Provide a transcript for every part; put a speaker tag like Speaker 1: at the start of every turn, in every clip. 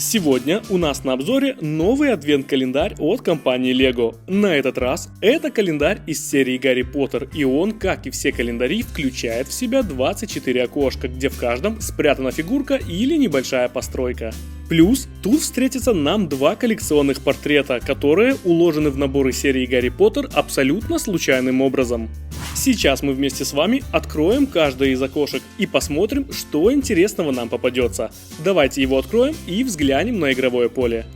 Speaker 1: Сегодня у нас на обзоре новый адвент-календарь от компании LEGO. На этот раз это календарь из серии Гарри Поттер, и он, как и все календари, включает в себя 24 окошка, где в каждом спрятана фигурка или небольшая постройка. Плюс тут встретится нам два коллекционных портрета, которые уложены в наборы серии Гарри Поттер абсолютно случайным образом. Сейчас мы вместе с вами откроем каждое из окошек и посмотрим, что интересного нам попадется. Давайте его откроем и взглянем на игровое поле.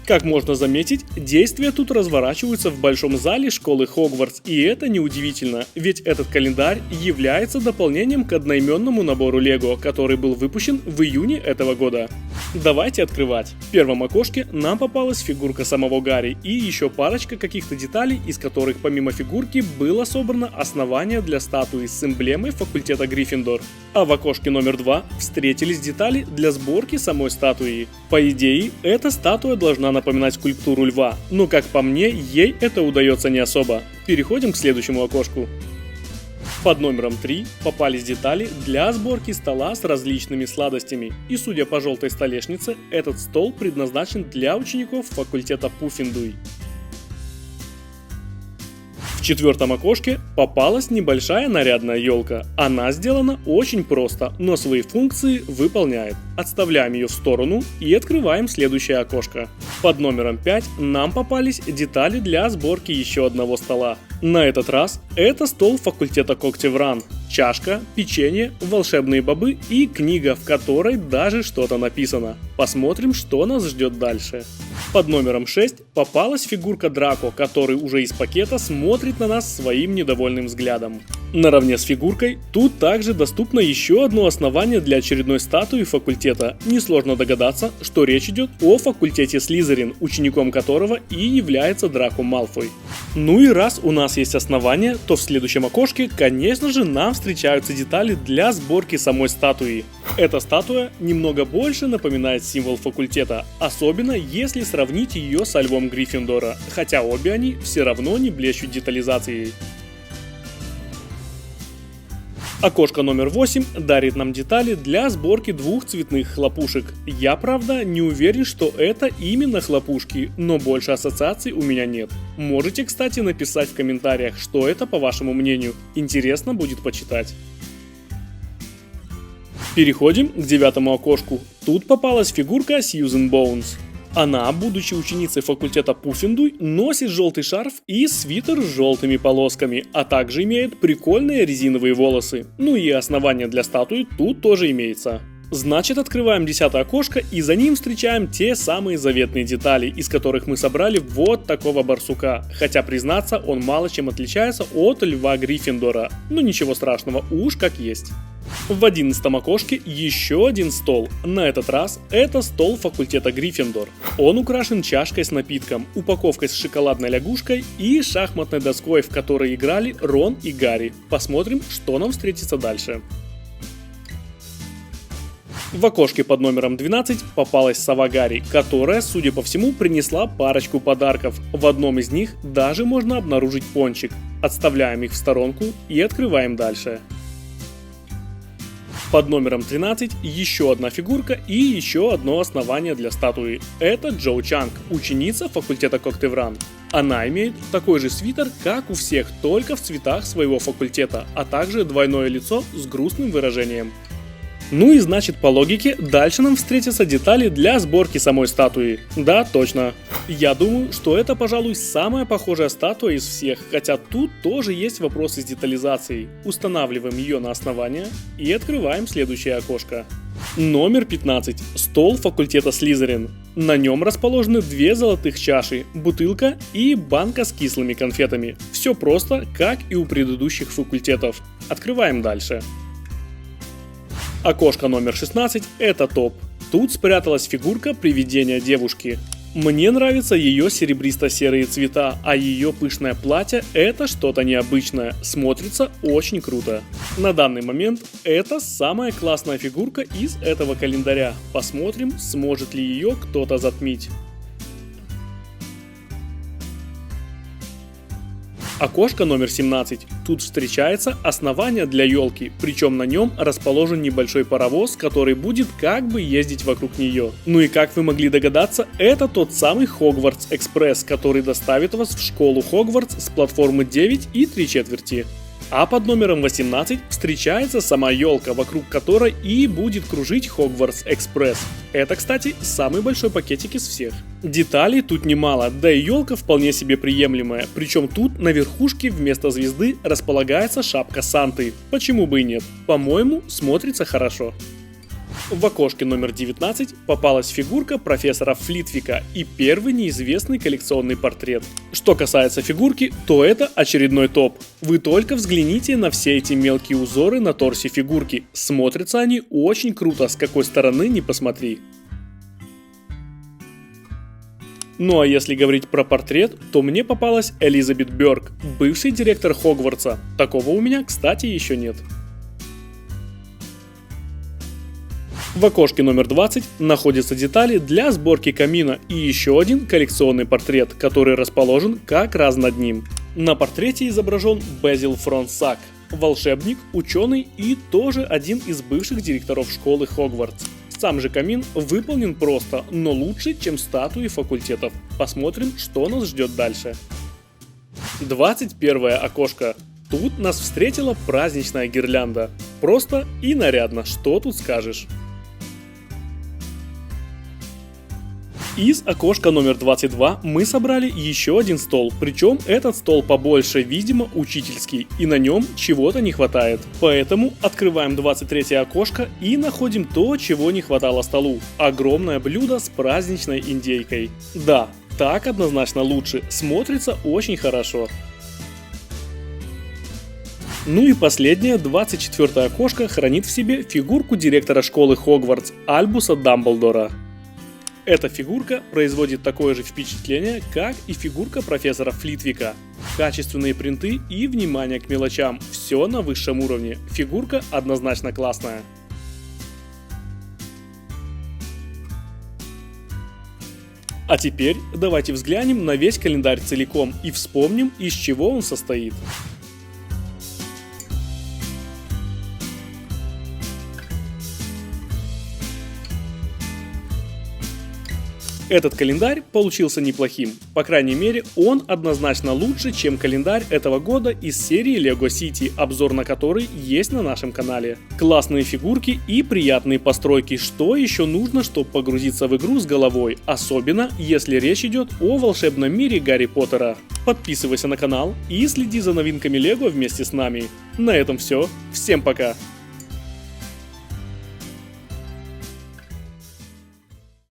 Speaker 1: Как можно заметить, действия тут разворачиваются в большом зале школы Хогвартс, и это неудивительно, ведь этот календарь является дополнением к одноименному набору LEGO, который был выпущен в июне этого года. Давайте открывать. В первом окошке нам попалась фигурка самого Гарри и еще парочка каких-то деталей, из которых помимо фигурки было собрано основание для статуи с эмблемой факультета Гриффиндор. А в окошке номер 2 встретились детали для сборки самой статуи. По идее, эта статуя должна напоминать скульптуру льва, но как по мне, ей это удается не особо. Переходим к следующему окошку. Под номером 3 попались детали для сборки стола с различными сладостями, и судя по желтой столешнице, этот стол предназначен для учеников факультета Пуффендуй. В четвертом окошке попалась небольшая нарядная елка. Она сделана очень просто, но свои функции выполняет. Отставляем ее в сторону и открываем следующее окошко. Под номером 5 нам попались детали для сборки еще одного стола. На этот раз это стол факультета Когтевран. Чашка, печенье, волшебные бобы и книга, в которой даже что-то написано. Посмотрим, что нас ждет дальше. Под номером 6 попалась фигурка Драко, который уже из пакета смотрит на нас своим недовольным взглядом. Наравне с фигуркой тут также доступно еще одно основание для очередной статуи факультета. Несложно догадаться, что речь идет о факультете Слизерин, учеником которого и является Драко Малфой. Ну и раз у нас есть основание, то в следующем окошке, конечно же, нам встречаются детали для сборки самой статуи. Эта статуя немного больше напоминает символ факультета, особенно если сравнить ее со львом Гриффиндора, хотя обе они все равно не блещут детализацией. Окошко номер 8 дарит нам детали для сборки двух цветных хлопушек. Я, правда, не уверен, что это именно хлопушки, но больше ассоциаций у меня нет. Можете, кстати, написать в комментариях, что это по вашему мнению. Интересно будет почитать. Переходим к девятому окошку. Тут попалась фигурка Сьюзен Боунс. Она, будучи ученицей факультета Пуффендуй, носит желтый шарф и свитер с желтыми полосками, а также имеет прикольные резиновые волосы. Ну и основание для статуи тут тоже имеется. Значит, открываем 10-е окошко и за ним встречаем те самые заветные детали, из которых мы собрали вот такого барсука. Хотя, признаться, он мало чем отличается от льва Гриффиндора. Но ничего страшного, уж как есть. В 11-м окошке еще один стол. На этот раз это стол факультета Гриффиндор. Он украшен чашкой с напитком, упаковкой с шоколадной лягушкой и шахматной доской, в которой играли Рон и Гарри. Посмотрим, что нам встретится дальше. В окошке под номером 12 попалась сова Гарри, которая, судя по всему, принесла парочку подарков. В одном из них даже можно обнаружить пончик. Отставляем их в сторонку и открываем дальше. Под номером 13 еще одна фигурка и еще одно основание для статуи. Это Джоу Чанг, ученица факультета Когтевран. Она имеет такой же свитер, как у всех, только в цветах своего факультета, а также двойное лицо с грустным выражением. Ну и значит, по логике, дальше нам встретятся детали для сборки самой статуи. Да, точно. Я думаю, что это, пожалуй, самая похожая статуя из всех, хотя тут тоже есть вопросы с детализацией. Устанавливаем ее на основание и открываем следующее окошко. Номер 15. Стол факультета Слизерин. На нем расположены две золотых чаши, бутылка и банка с кислыми конфетами. Все просто, как и у предыдущих факультетов. Открываем дальше. Окошко номер 16 – это топ. Тут спряталась фигурка привидения девушки. Мне нравятся ее серебристо-серые цвета, а ее пышное платье – это что-то необычное, смотрится очень круто. На данный момент это самая классная фигурка из этого календаря. Посмотрим, сможет ли ее кто-то затмить. Окошко номер 17. Тут встречается основание для елки, причем на нем расположен небольшой паровоз, который будет как бы ездить вокруг нее. Ну и как вы могли догадаться, это тот самый Хогвартс Экспресс, который доставит вас в школу Хогвартс с платформы 9 и 3/4. А под номером 18 встречается сама елка, вокруг которой и будет кружить Хогвартс Экспресс. Это, кстати, самый большой пакетик из всех. Деталей тут немало, да и елка вполне себе приемлемая, причем тут на верхушке вместо звезды располагается шапка Санты. Почему бы и нет? По-моему, смотрится хорошо. В окошке номер 19 попалась фигурка профессора Флитвика и первый неизвестный коллекционный портрет. Что касается фигурки, то это очередной топ. Вы только взгляните на все эти мелкие узоры на торсе фигурки. Смотрятся они очень круто, с какой стороны ни посмотри. Ну а если говорить про портрет, то мне попалась Элизабет Бёрк, бывший директор Хогвартса. Такого у меня, кстати, еще нет. В окошке номер 20 находятся детали для сборки камина и еще один коллекционный портрет, который расположен как раз над ним. На портрете изображен Безил Фронсак, волшебник, ученый и тоже один из бывших директоров школы Хогвартс. Сам же камин выполнен просто, но лучше, чем статуи факультетов. Посмотрим, что нас ждет дальше. 21 окошко. Тут нас встретила праздничная гирлянда. Просто и нарядно, что тут скажешь. Из окошка номер 22 мы собрали еще один стол, причем этот стол побольше, видимо, учительский, и на нем чего-то не хватает. Поэтому открываем 23 окошко и находим то, чего не хватало столу. Огромное блюдо с праздничной индейкой. Да, так однозначно лучше, смотрится очень хорошо. Ну и последнее, 24 окошко хранит в себе фигурку директора школы Хогвартс Альбуса Дамблдора. Эта фигурка производит такое же впечатление, как и фигурка профессора Флитвика. Качественные принты и внимание к мелочам, все на высшем уровне. Фигурка однозначно классная. А теперь давайте взглянем на весь календарь целиком и вспомним, из чего он состоит. Этот календарь получился неплохим, по крайней мере он однозначно лучше, чем календарь этого года из серии LEGO City, обзор на который есть на нашем канале. Классные фигурки и приятные постройки, что еще нужно, чтобы погрузиться в игру с головой, особенно если речь идет о волшебном мире Гарри Поттера. Подписывайся на канал и следи за новинками LEGO вместе с нами. На этом все, всем пока!